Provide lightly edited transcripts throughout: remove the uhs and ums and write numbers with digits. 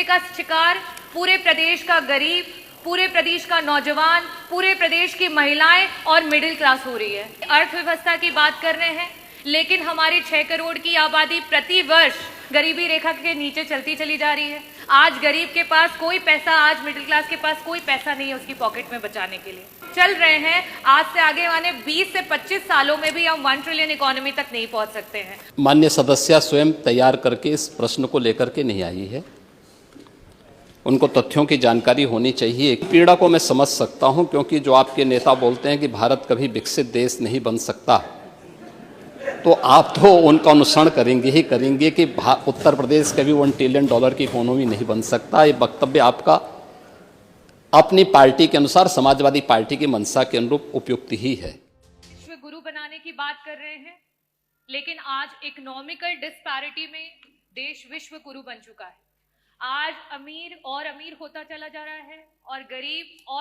का शिकार पूरे प्रदेश का गरीब, पूरे प्रदेश का नौजवान, पूरे प्रदेश की महिलाएं और मिडिल क्लास हो रही है। अर्थव्यवस्था की बात कर रहे हैं, लेकिन हमारी 6 करोड़ की आबादी प्रति वर्ष गरीबी रेखा के नीचे चलती चली जा रही है। आज गरीब के पास कोई पैसा, आज मिडिल क्लास के पास कोई पैसा नहीं है उसकी पॉकेट में बचाने के लिए। चल रहे हैं, आज से आगे आने 20 से 25 सालों में भी हम 1 ट्रिलियन इकोनॉमी तक नहीं पहुंच सकते हैं। माननीय सदस्य स्वयं तैयार करके इस प्रश्न को लेकर के नहीं आई है, उनको तथ्यों की जानकारी होनी चाहिए। पीड़ा को मैं समझ सकता हूं, क्योंकि जो आपके नेता बोलते हैं कि भारत कभी विकसित देश नहीं बन सकता, तो आप तो उनका अनुसरण करेंगे ही करेंगे कि उत्तर प्रदेश कभी $1 ट्रिलियन की इकोनॉमी नहीं बन सकता। ये वक्तव्य आपका अपनी पार्टी के अनुसार, समाजवादी पार्टी की मंशा के अनुरूप उपयुक्त ही है। विश्व गुरु बनाने की बात कर रहे हैं, लेकिन आज इकोनॉमिकल डिस्पैरिटी में देश विश्व गुरु बन चुका है। आज अमीर और अमीर होता चला जा रहा है और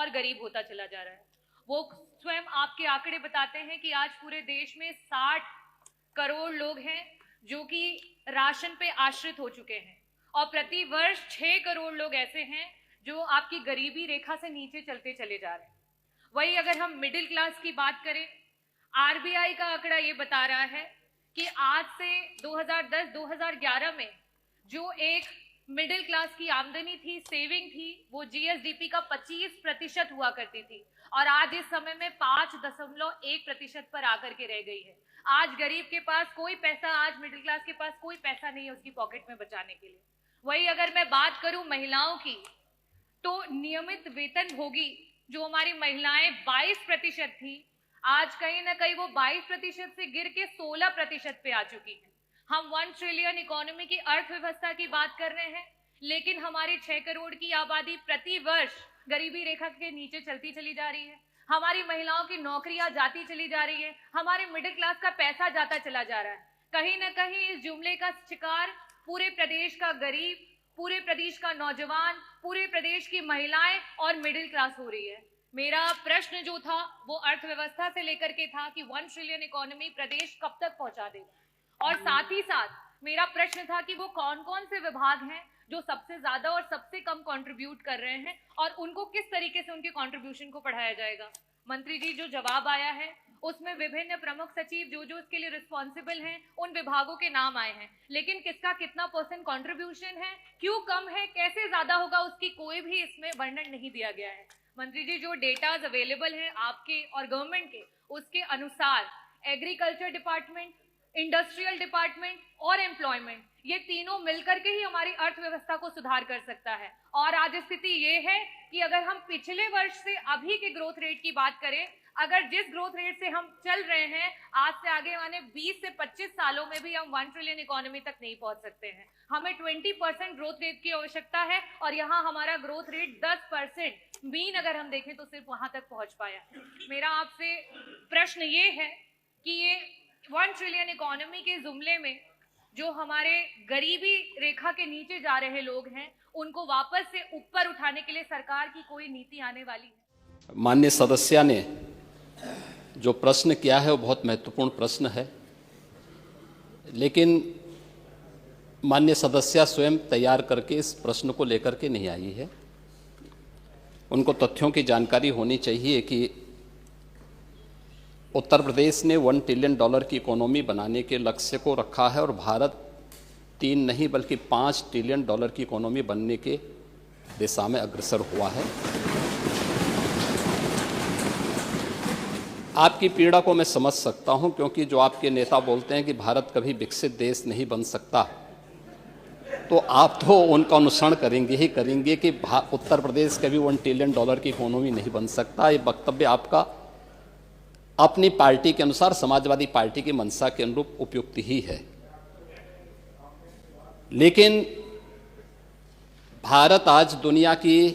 गरीब होता चला जा रहा है। वो स्वयं आपके आंकड़े बताते हैं कि आज पूरे देश में 60 करोड़ लोग हैं जो कि राशन पे आश्रित हो चुके हैं, और प्रति वर्ष 6 करोड़ लोग ऐसे हैं जो आपकी गरीबी रेखा से नीचे चलते चले जा रहे हैं। वही अगर हम मिडिल क्लास की बात करें, आरबीआई का आंकड़ा ये बता रहा है कि आज से 2010-2011 में जो एक मिडिल क्लास की आमदनी थी, सेविंग थी, वो जीएसडीपी का 25% हुआ करती थी, और आज इस समय में 5.1% पर आकर के रह गई है। आज गरीब के पास कोई पैसा, आज मिडिल क्लास के पास कोई पैसा नहीं है उसकी पॉकेट में बचाने के लिए। वही अगर मैं बात करूं महिलाओं की, तो नियमित वेतन भोगी जो हमारी महिलाएं 22% थी, आज कहीं ना कहीं वो 22% से गिर के 16% पे आ चुकी है। हम 1 ट्रिलियन इकोनॉमी की अर्थव्यवस्था की बात कर रहे हैं, लेकिन हमारी 6 करोड़ की आबादी प्रति वर्ष गरीबी रेखा के नीचे चलती चली जा रही है। हमारी महिलाओं की नौकरियां जाती चली जा रही है, हमारे मिडिल क्लास का पैसा जाता चला जा रहा है। कहीं ना कहीं इस जुमले का शिकार पूरे प्रदेश का गरीब, पूरे प्रदेश का नौजवान, पूरे प्रदेश की महिलाएं और मिडिल क्लास हो रही है। मेरा प्रश्न जो था वो अर्थव्यवस्था से लेकर के था कि 1 ट्रिलियन इकोनॉमी प्रदेश कब तक पहुंचा देगा, और साथ ही साथ मेरा प्रश्न था कि वो कौन कौन से विभाग हैं जो सबसे ज्यादा और सबसे कम कंट्रीब्यूट कर रहे हैं, और उनको किस तरीके से उनके कंट्रीब्यूशन को बढ़ाया जाएगा। मंत्री जी, जो जवाब आया है उसमें विभिन्न प्रमुख सचिव जो इसके लिए रिस्पॉन्सिबल हैं उन विभागों के नाम आए हैं, लेकिन किसका कितना % कंट्रीब्यूशन है, क्यों कम है, कैसे ज्यादा होगा, उसकी कोई भी इसमें वर्णन नहीं दिया गया है। मंत्री जी, जो डेटाज अवेलेबल हैं आपके और गवर्नमेंट के, उसके अनुसार एग्रीकल्चर डिपार्टमेंट, इंडस्ट्रियल डिपार्टमेंट और एम्प्लॉयमेंट, ये तीनों मिलकर के ही हमारी अर्थव्यवस्था को सुधार कर सकता है। और आज स्थिति ये है कि अगर हम पिछले वर्ष से अभी के ग्रोथ रेट की बात करें, अगर जिस ग्रोथ रेट से हम चल रहे हैं, आज से आगे आने 20 से 25 सालों में भी हम 1 ट्रिलियन इकोनॉमी तक नहीं पहुंच सकते हैं। हमें 20% ग्रोथ रेट की आवश्यकता है, और यहाँ हमारा ग्रोथ रेट 10% मीन अगर हम देखें तो सिर्फ वहां तक पहुंच पाया। मेरा आपसे प्रश्न ये है कि ये 1 ट्रिलियन इकोनॉमी के जुमले में जो हमारे गरीबी रेखा के नीचे जा रहे लोग हैं, उनको वापस से ऊपर उठाने के लिए सरकार की कोई नीति आने वाली है? माननीय सदस्य ने जो प्रश्न किया है वो बहुत महत्वपूर्ण प्रश्न है, लेकिन माननीय सदस्य स्वयं तैयार करके इस प्रश्न को लेकर के नहीं आई है। उनको तथ्यों की जानकारी होनी चाहिए कि उत्तर प्रदेश ने $1 ट्रिलियन की इकोनॉमी बनाने के लक्ष्य को रखा है, और भारत 3 नहीं बल्कि $5 ट्रिलियन की इकोनॉमी बनने के दिशा में अग्रसर हुआ है। आपकी पीड़ा को मैं समझ सकता हूं, क्योंकि जो आपके नेता बोलते हैं कि भारत कभी विकसित देश नहीं बन सकता, तो आप तो उनका अनुसरण करेंगे ही करेंगे कि उत्तर प्रदेश कभी $1 ट्रिलियन की इकोनॉमी नहीं बन सकता। ये वक्तव्य आपका अपनी पार्टी के अनुसार, समाजवादी पार्टी की मंशा के अनुरूप उपयुक्त ही है। लेकिन भारत आज दुनिया की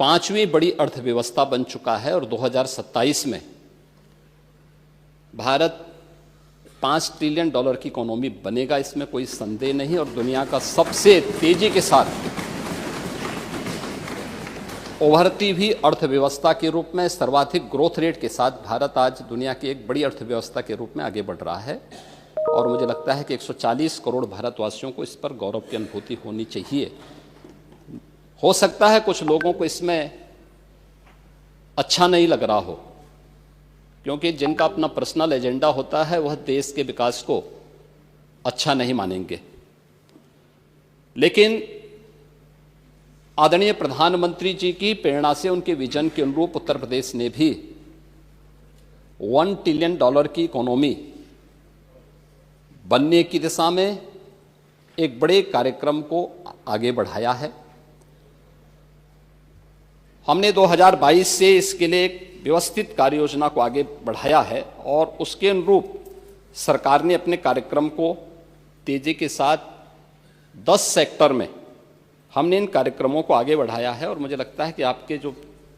पांचवी बड़ी अर्थव्यवस्था बन चुका है, और 2027 में भारत $5 ट्रिलियन की इकोनॉमी बनेगा, इसमें कोई संदेह नहीं। और दुनिया का सबसे तेजी के साथ उभरती हुई अर्थव्यवस्था के रूप में, सर्वाधिक ग्रोथ रेट के साथ भारत आज दुनिया की एक बड़ी अर्थव्यवस्था के रूप में आगे बढ़ रहा है। और मुझे लगता है कि 140 करोड़ भारतवासियों को इस पर गौरव की अनुभूति होनी चाहिए। हो सकता है कुछ लोगों को इसमें अच्छा नहीं लग रहा हो, क्योंकि जिनका अपना पर्सनल एजेंडा होता है वह देश के विकास को अच्छा नहीं मानेंगे। लेकिन आदरणीय प्रधानमंत्री जी की प्रेरणा से, उनके विजन के अनुरूप उत्तर प्रदेश ने भी $1 ट्रिलियन की इकोनॉमी बनने की दिशा में एक बड़े कार्यक्रम को आगे बढ़ाया है। हमने 2022 से इसके लिए एक व्यवस्थित कार्य योजना को आगे बढ़ाया है और उसके अनुरूप सरकार ने अपने कार्यक्रम को तेजी के साथ 10 सेक्टर में हमने इन कार्यक्रमों को आगे बढ़ाया है। और मुझे लगता है कि आपके जो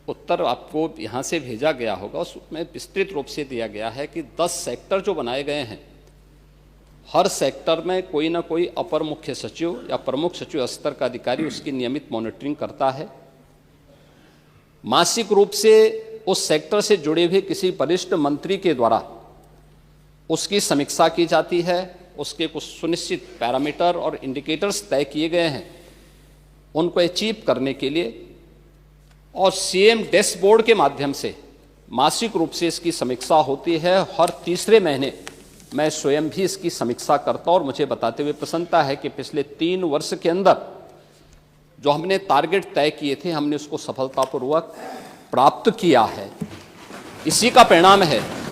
उत्तर आपको यहाँ से भेजा गया होगा उसमें विस्तृत रूप से दिया गया है कि 10 सेक्टर जो बनाए गए हैं, हर सेक्टर में कोई ना कोई अपर मुख्य सचिव या प्रमुख सचिव स्तर का अधिकारी उसकी नियमित मॉनिटरिंग करता है। मासिक रूप से उस सेक्टर से जुड़े हुए किसी वरिष्ठ मंत्री के द्वारा उसकी समीक्षा की जाती है। उसके कुछ सुनिश्चित पैरामीटर और इंडिकेटर्स तय किए गए हैं उनको अचीव करने के लिए, और सीएम डैशबोर्ड के माध्यम से मासिक रूप से इसकी समीक्षा होती है। हर तीसरे महीने मैं स्वयं भी इसकी समीक्षा करता हूं और मुझे बताते हुए प्रसन्नता है कि पिछले 3 वर्ष के अंदर जो हमने टारगेट तय किए थे हमने उसको सफलतापूर्वक प्राप्त किया है। इसी का परिणाम है